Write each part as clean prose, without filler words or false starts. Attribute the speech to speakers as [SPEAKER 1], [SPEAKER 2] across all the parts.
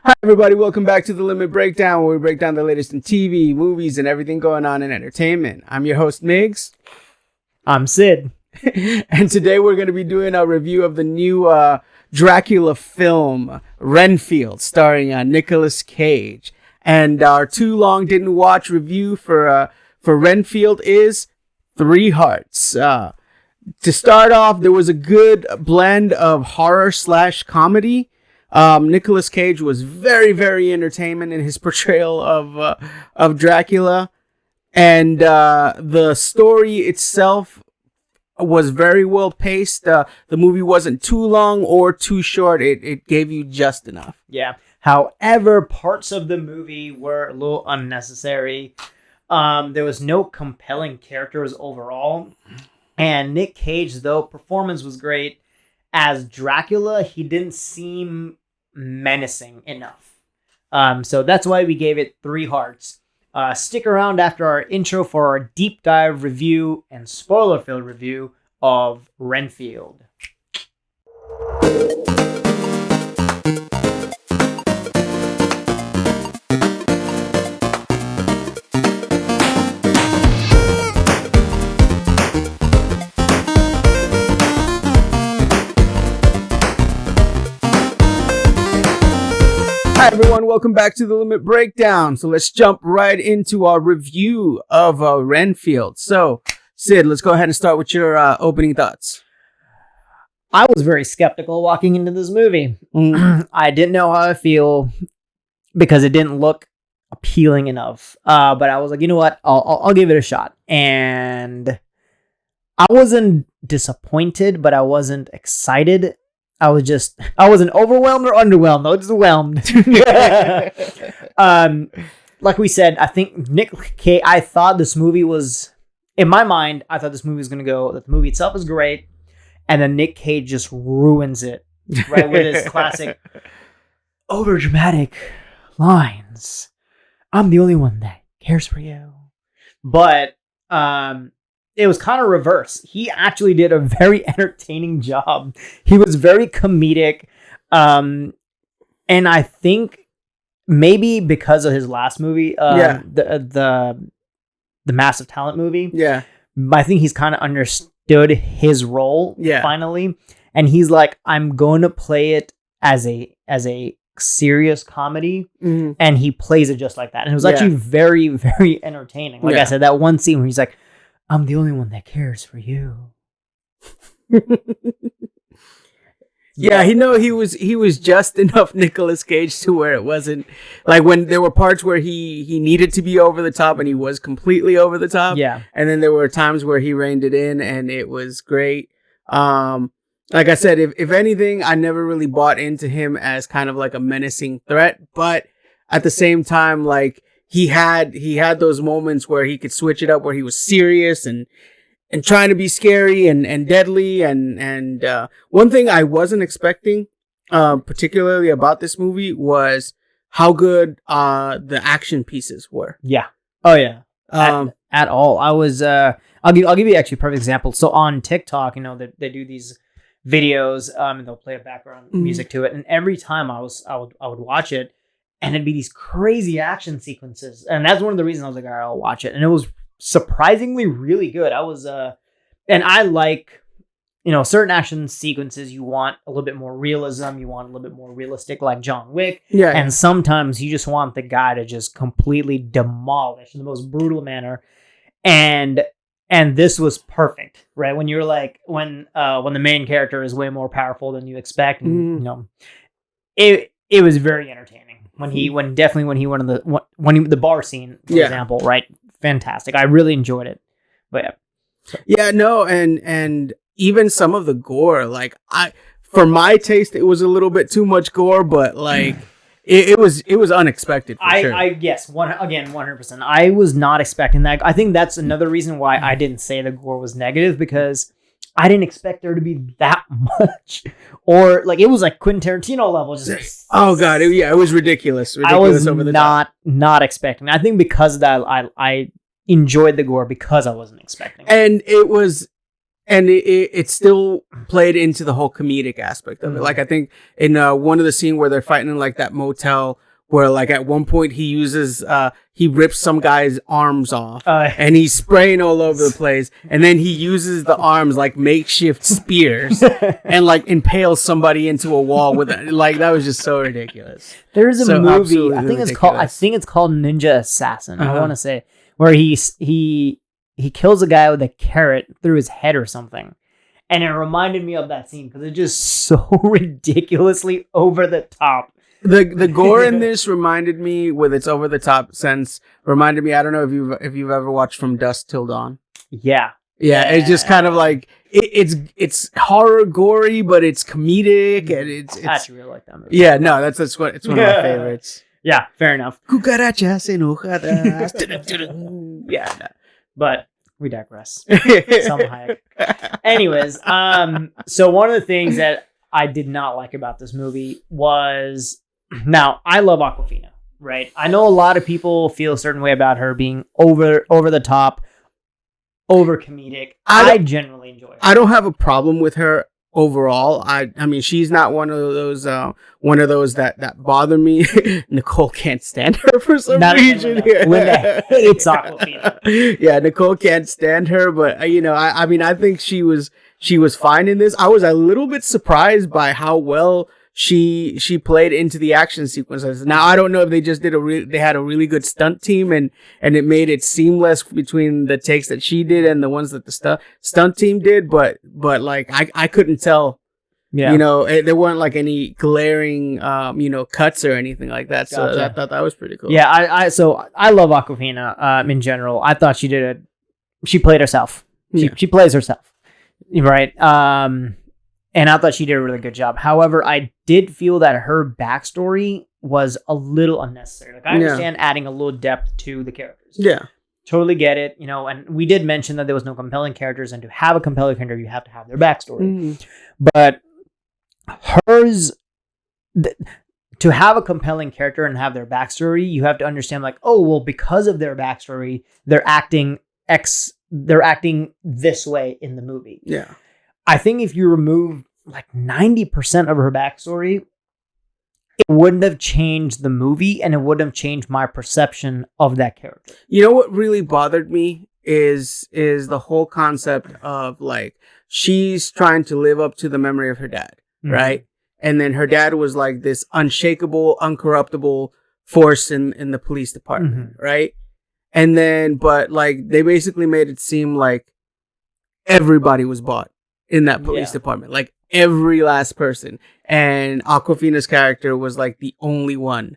[SPEAKER 1] Hi, everybody. Welcome back to The Limit Breakdown, where we break down the latest in TV, movies, and everything going on in entertainment. I'm your host, Migs.
[SPEAKER 2] I'm Sid.
[SPEAKER 1] And today we're going to be doing a review of the new Dracula film, Renfield, starring Nicolas Cage. And our too long didn't watch review for Renfield is 3 Hearts. To start off, there was a good blend of horror / comedy. Nicolas Cage was very, very entertaining in his portrayal of Dracula, and the story itself was very well paced. The movie wasn't too long or too short. It gave you just enough.
[SPEAKER 2] Yeah. However, parts of the movie were a little unnecessary. There was no compelling characters overall, and Nick Cage, though performance was great, as Dracula, he didn't seem menacing enough. So that's why we gave it 3 hearts. Stick around after our intro for our deep dive review and spoiler-filled review of Renfield.
[SPEAKER 1] Hi everyone, welcome back to The Limit Breakdown. So let's jump right into our review of Renfield. So, Sid, let's go ahead and start with your opening thoughts.
[SPEAKER 2] I was very skeptical walking into this movie. I didn't know how I feel because it didn't look appealing enough. But I was like, you know what? I'll give it a shot. And I wasn't disappointed, but I wasn't excited. I wasn't overwhelmed or underwhelmed. I was just whelmed. Like we said, I think Nick Cage, I thought this movie was, in my mind, I thought this movie was going to go, that the movie itself is great, and then Nick Cage just ruins it, right, with his classic overdramatic lines. I'm the only one that cares for you. But, it was kind of reverse. He actually did a very entertaining job. He was very comedic. And I think maybe because of his last movie, the Massive Talent movie.
[SPEAKER 1] Yeah.
[SPEAKER 2] I think he's kind of understood his role finally. And he's like, I'm going to play it as a serious comedy. Mm-hmm. And he plays it just like that. And it was actually very, very entertaining. Like I said, that one scene where he's like, I'm the only one that cares for you.
[SPEAKER 1] Yeah, he was just enough Nicolas Cage to where it wasn't like when there were parts where he needed to be over the top and he was completely over the top.
[SPEAKER 2] Yeah.
[SPEAKER 1] And then there were times where he reined it in and it was great. Like I said, if anything, I never really bought into him as kind of like a menacing threat, but at the same time, like he had those moments where he could switch it up, where he was serious and trying to be scary and deadly. And one thing I wasn't expecting, particularly about this movie, was how good the action pieces were.
[SPEAKER 2] Yeah. Oh yeah. At all. I was. I'll give you actually a perfect example. So on TikTok, they do these videos, and they'll play a background music to it, and every time I would watch it. And it'd be these crazy action sequences. And that's one of the reasons I was like, all right, I'll watch it. And it was surprisingly really good. And I like, certain action sequences, you want a little bit more realism. You want a little bit more realistic, like John Wick.
[SPEAKER 1] Yeah.
[SPEAKER 2] And sometimes you just want the guy to just completely demolish in the most brutal manner. And this was perfect, right? When you're like, when the main character is way more powerful than you expect, and, it was very entertaining. When he went on the bar scene, for example, right? Fantastic. I really enjoyed it. But yeah.
[SPEAKER 1] Yeah, no, and even some of the gore, like for my taste, it was a little bit too much gore, but like it was unexpected. For sure.
[SPEAKER 2] Yes, 100%. I was not expecting that. I think that's another reason why I didn't say the gore was negative, because I didn't expect there to be that much, or like it was like Quentin Tarantino level. Just
[SPEAKER 1] oh god, it was ridiculous.
[SPEAKER 2] I was over the not expecting. I think because of that, I enjoyed the gore because I wasn't expecting it.
[SPEAKER 1] And it was and it still played into the whole comedic aspect of it. Like I think in one of the scene where they're fighting in like that motel, where like at one point he rips some guy's arms off and he's spraying all over the place, and then he uses the arms like makeshift spears and like impales somebody into a wall with it. Like that was just so ridiculous.
[SPEAKER 2] There's a movie, I think it's called Ninja Assassin. I want to say, where he kills a guy with a carrot through his head or something. And it reminded me of that scene because it's just so ridiculously over the top.
[SPEAKER 1] The gore in this reminded me, with its over the top sense, reminded me. I don't know if you've ever watched From Dusk Till Dawn.
[SPEAKER 2] Yeah.
[SPEAKER 1] It's just kind of like it's horror gory, but it's comedic, and it's
[SPEAKER 2] I actually really like that movie.
[SPEAKER 1] Yeah, no, it's one of my favorites.
[SPEAKER 2] Yeah, fair enough.
[SPEAKER 1] Cucarachas enojadas.
[SPEAKER 2] Yeah, no. But we digress. Hayek. Anyways, so one of the things that I did not like about this movie was, now I love Awkwafina, right? I know a lot of people feel a certain way about her being over the top, over comedic. I generally enjoy her.
[SPEAKER 1] I don't have a problem with her overall. I mean, she's not one of those that bother me. Nicole can't stand her for some reason.
[SPEAKER 2] Linda hates Awkwafina.
[SPEAKER 1] Yeah, Nicole can't stand her, but I mean, I think she was fine in this. I was a little bit surprised by how well she played into the action sequences. Now, I don't know if they just they had a really good stunt team and it made it seamless between the takes that she did and the ones that the stunt team did, but like I couldn't tell. Yeah. There weren't like any glaring cuts or anything like that. So I thought that was pretty cool.
[SPEAKER 2] Yeah, I love Awkwafina in general. I thought she played herself. She plays herself. Right. And I thought she did a really good job. However, I did feel that her backstory was a little unnecessary. Like I understand adding a little depth to the characters.
[SPEAKER 1] Yeah.
[SPEAKER 2] Totally get it. And we did mention that there was no compelling characters, and to have a compelling character, you have to have their backstory. Mm-hmm. But to have a compelling character and have their backstory, you have to understand like, oh, well, because of their backstory, they're acting this way in the movie.
[SPEAKER 1] Yeah.
[SPEAKER 2] I think if you remove like 90% of her backstory, it wouldn't have changed the movie, and it wouldn't have changed my perception of that character.
[SPEAKER 1] You know what really bothered me is the whole concept of like, she's trying to live up to the memory of her dad, right? And then her dad was like this unshakable, uncorruptible force in the police department, right? And then, but like, they basically made it seem like everybody was bought in that police department, like every last person. And Awkwafina's character was like the only one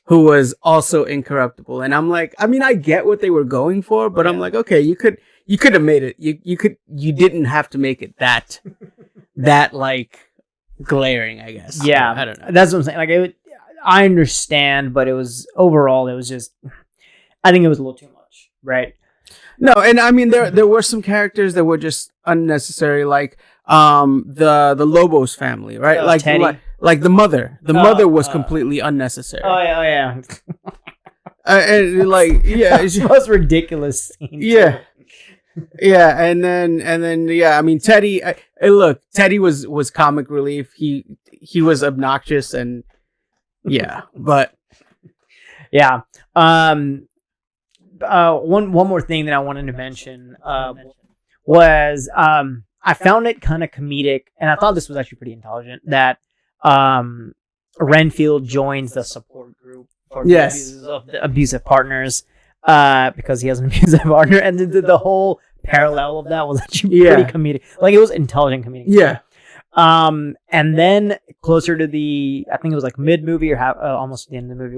[SPEAKER 1] who was also incorruptible. And I'm like, I mean, I get what they were going for, but I'm like, okay, you could have made it. You didn't have to make it that like glaring, I guess.
[SPEAKER 2] Yeah,
[SPEAKER 1] I don't know.
[SPEAKER 2] That's what I'm saying. Like, I understand, but it was just, I think it was a little too much, right?
[SPEAKER 1] No, and I mean there were some characters that were just unnecessary, like the Lobos family, right? Like
[SPEAKER 2] Teddy.
[SPEAKER 1] Like the mother. The mother was completely unnecessary.
[SPEAKER 2] Oh yeah.
[SPEAKER 1] And like
[SPEAKER 2] it's the most ridiculous scene.
[SPEAKER 1] Yeah. Yeah, and then yeah, I mean Teddy. Look, Teddy was comic relief. He was obnoxious and but
[SPEAKER 2] yeah. One more thing that I wanted to mention was I found it kind of comedic, and I thought this was actually pretty intelligent, that Renfield joins the support group for the abusive partners because he has an abusive partner, and the whole parallel of that was actually pretty comedic. Like, it was intelligent comedic.
[SPEAKER 1] Yeah.
[SPEAKER 2] And then closer to I think it was like mid-movie or almost the end of the movie,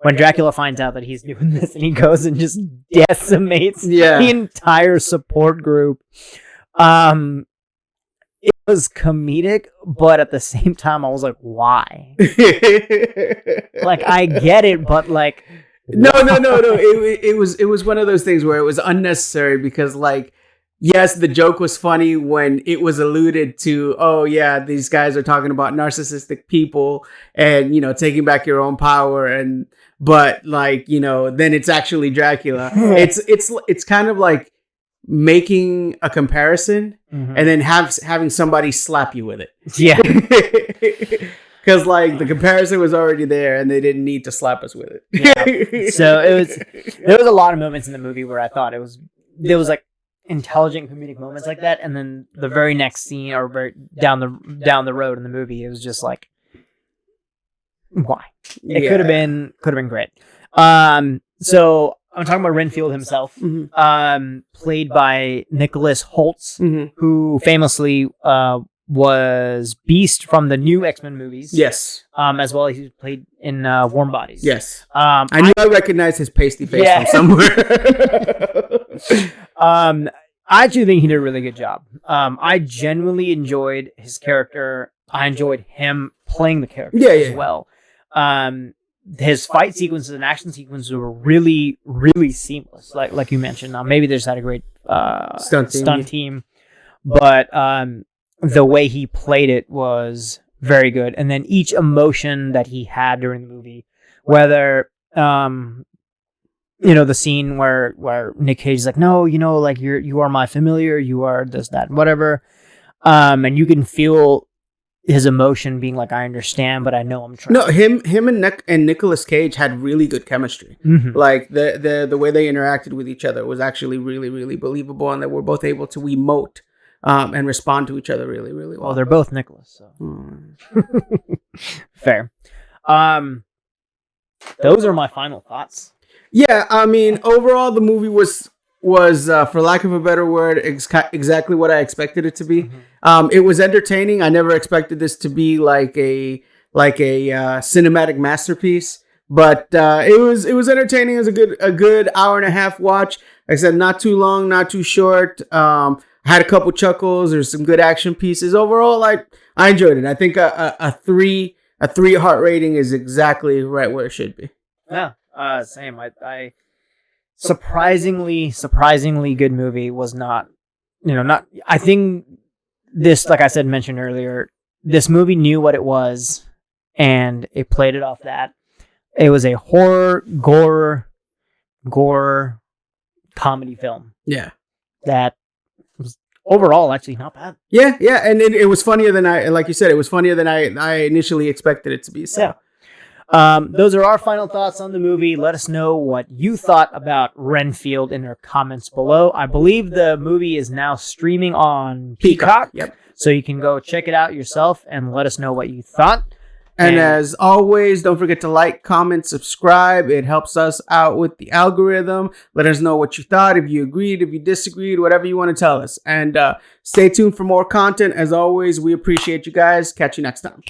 [SPEAKER 2] when Dracula finds out that he's doing this, and he goes and just decimates the entire support group. It was comedic, but at the same time, I was like, why? Like, I get it, but like...
[SPEAKER 1] No. It was one of those things where it was unnecessary because, like, yes, the joke was funny when it was alluded to, oh yeah, these guys are talking about narcissistic people and, taking back your own power, but like, then it's actually Dracula. It's kind of like making a comparison and then having somebody slap you with it.
[SPEAKER 2] Yeah.
[SPEAKER 1] Because like the comparison was already there and they didn't need to slap us with it.
[SPEAKER 2] Yeah. So there was a lot of moments in the movie where I thought there was like intelligent comedic moments like that, and then the very next scene or very down the road in the movie, it was just like, why? It could have been great. So I'm talking about Renfield himself, played by Nicholas Holtz, who famously was Beast from the new X-Men movies.
[SPEAKER 1] Yes.
[SPEAKER 2] As well as he played in Warm Bodies.
[SPEAKER 1] Yes. I knew I recognized his pasty face from somewhere.
[SPEAKER 2] I actually think he did a really good job. I genuinely enjoyed his character. I enjoyed him playing the character as well. His fight sequences and action sequences were really, really seamless. Like you mentioned, maybe they just had a great stunt team, but the way he played it was very good. And then each emotion that he had during the movie, whether the scene where Nick Cage is like, no, like you are my familiar, you are this, that, whatever, and you can feel his emotion being like, I understand, but I know I'm trying.
[SPEAKER 1] No, him and Nicolas Cage had really good chemistry. Like the way they interacted with each other was actually really, really believable, and they were both able to emote and respond to each other really, really well.
[SPEAKER 2] Well, they're both Nicholas, so fair. Those are my final thoughts.
[SPEAKER 1] Yeah, I mean, overall, the movie was for lack of a better word, exactly what I expected it to be. It was entertaining. I never expected this to be like a cinematic masterpiece, but it was entertaining. It was a good hour and a half watch. Like I said, not too long, not too short. Had a couple chuckles. There's some good action pieces. Overall, I enjoyed it. I think a 3 heart rating is exactly right where it should be.
[SPEAKER 2] Yeah, same. I surprisingly good movie. Was not. I think this, like I said, mentioned earlier, this movie knew what it was, and it played it off that. It was a horror, gore comedy film.
[SPEAKER 1] Yeah.
[SPEAKER 2] That was overall actually not bad.
[SPEAKER 1] Yeah, and it was funnier than like you said, it was funnier than I initially expected it to be. So.
[SPEAKER 2] Yeah. Those are our final thoughts on the movie. Let us know what you thought about Renfield in our comments below. I believe the movie is now streaming on Peacock.
[SPEAKER 1] Yep.
[SPEAKER 2] So you can go check it out yourself and let us know what you thought.
[SPEAKER 1] And as always, don't forget to like, comment, subscribe. It helps us out with the algorithm. Let us know what you thought, if you agreed, if you disagreed, whatever you want to tell us. And stay tuned for more content. As always, we appreciate you guys. Catch you next time.